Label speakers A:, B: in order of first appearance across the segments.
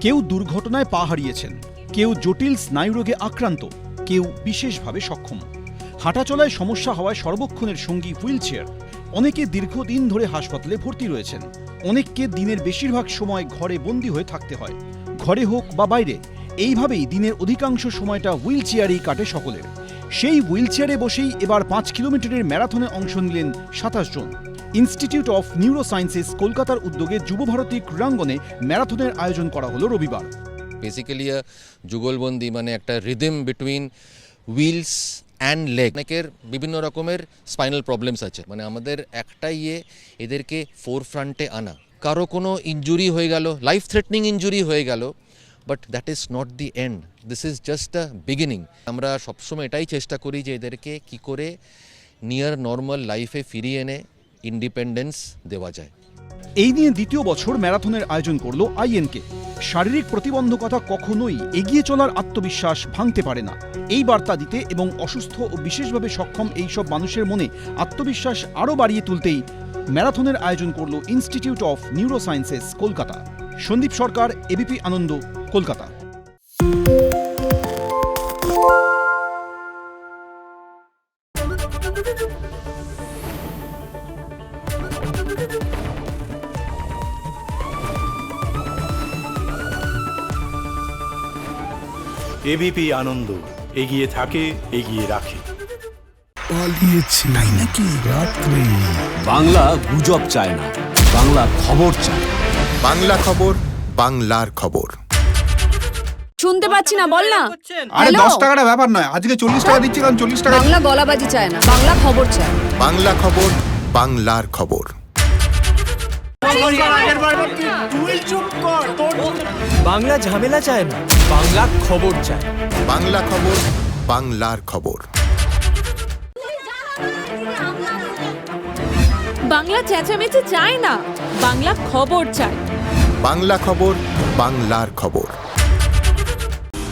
A: কেউ দুর্ঘটনায় পা হারিয়েছেন, কেউ জটিল স্নায়ুরোগে আক্রান্ত, কেউ বিশেষভাবে সক্ষম। হাঁটাচলায় সমস্যা হওয়ায় সর্বক্ষণের সঙ্গী হুইলচেয়ার। অনেকে দীর্ঘদিন ধরে হাসপাতালে ভর্তি রয়েছেন, অনেককে দিনের বেশিরভাগ সময় ঘরে বন্দী হয়ে থাকতে হয়, ঘরে হোক বা বাইরে। এইভাবেই দিনের অধিকাংশ সময়টা হুইলচেয়ারেই কাটে সকলের। সেই হুইলচেয়ারে বসেই এবার 5 কিলোমিটারের ম্যারাথনে অংশ নিলেন 27 জন। ইনস্টিটিউট অফ নিউরোসায়েন্সেস কলকাতার উদ্যোগে যুবভারতী ক্রীড়াঙ্গনে ম্যারাথনের আয়োজন করা হলো রবিবার।
B: বেসিক্যালি যুগলবন্দি মানে একটা rhythm between wheels and leg. অনেকের বিভিন্ন রকমের স্পাইনাল প্রবলেমস আছে, মানে আমাদের একটাই এদেরকে ফোরফ্রন্টে আনা। কারো কোনো ইনজুরি হয়ে গেল, লাইফ থ্রেটনিং ইনজুরি হয়ে গেল, but that is not the end, this is just the beginning. আমরা সবসময় এটাই চেষ্টা করি যে এদেরকে কি করে নিয়ার নর্মাল লাইফে ফিরিয়ে এনে ইন্ডিপেন্ডেন্স দেওয়া যায়।
A: এই নিয়ে দ্বিতীয় বছর ম্যারাথনের আয়োজন করলো আইএনকে। শারীরিক প্রতিবন্ধকতা কখনোই এগিয়ে চলার আত্মবিশ্বাস ভাঙতে পারে না, এই বার্তা দিতে এবং অসুস্থ ও বিশেষভাবে সক্ষম এইসব মানুষের মনে আত্মবিশ্বাস আরও বাড়িয়ে তুলতেই ম্যারাথনের আয়োজন করলো institute of neurosciences Kolkata. Sandip Sarkar, ABP Ananda, Kolkata.
C: ABP Ananda, এগিয়ে থাকে, এগিয়ে রাখে।
D: পালিয়েছে তাই নাকি? রাত্রে
E: বাংলা গুজব চায় না, বাংলা খবর চায়।
F: বাংলা খবর, বাংলার খবর।
G: শুনতে পাচ্ছি না, বল না।
D: আরে 10 টাকাটা ব্যাপার নয়, আজকে 40 টাকা দিচ্ছি, কারণ 40 টাকা।
G: বাংলা গলাবাজি চায় না, বাংলা খবর চায়।
F: বাংলা খবর, বাংলার খবর।
H: বাংলা ঝামেলা চায় না, বাংলা খবর চায়।
F: বাংলা খবর, বাংলার খবর।
G: বাংলা চেঁচামেচি চায় না, বাংলা খবর চায়।
F: বাংলা খবর, বাংলার খবর।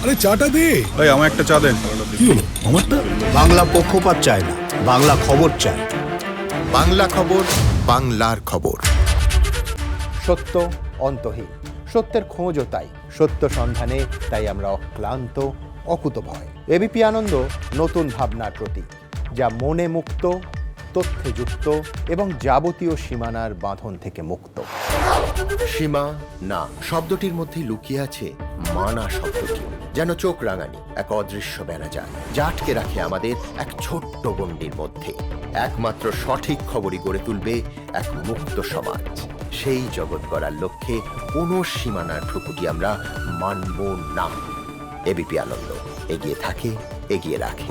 D: আরে চাটা দে।
C: এই আমার একটা চা দেন।
D: কি হলো আমারটা?
E: বাংলা পক্ষপাত চায় না, বাংলা খবর চায়।
F: বাংলা খবর, বাংলার খবর।
I: সত্য অন্তহীন, সত্যের খোঁজও তাই, সত্য সন্ধানে তাই আমরা অক্লান্ত, অকুতভয়। এবিপি আনন্দ নতুন ভাবনার প্রতীক, যা মনে মুক্ত, তথ্যে যুক্ত এবং যাবতীয় সীমানার বাঁধন থেকে মুক্ত।
F: সীমা না শব্দটির মধ্যে লুকিয়ে আছে মানা শব্দটি, যেন চোখ রাঙানি এক অদৃশ্য বেড়াজাল, যা আটকে রাখে আমাদের এক ছোট্ট গণ্ডির মধ্যে। একমাত্র সঠিক খবরই গড়ে তুলবে এক মুক্ত সমাজ। সেই জগৎ গড়ার লক্ষ্যে কোনো সীমানার ঠুকুটি আমরা মানব না। এবিপি আনন্দ, এগিয়ে থাকে, এগিয়ে রাখে।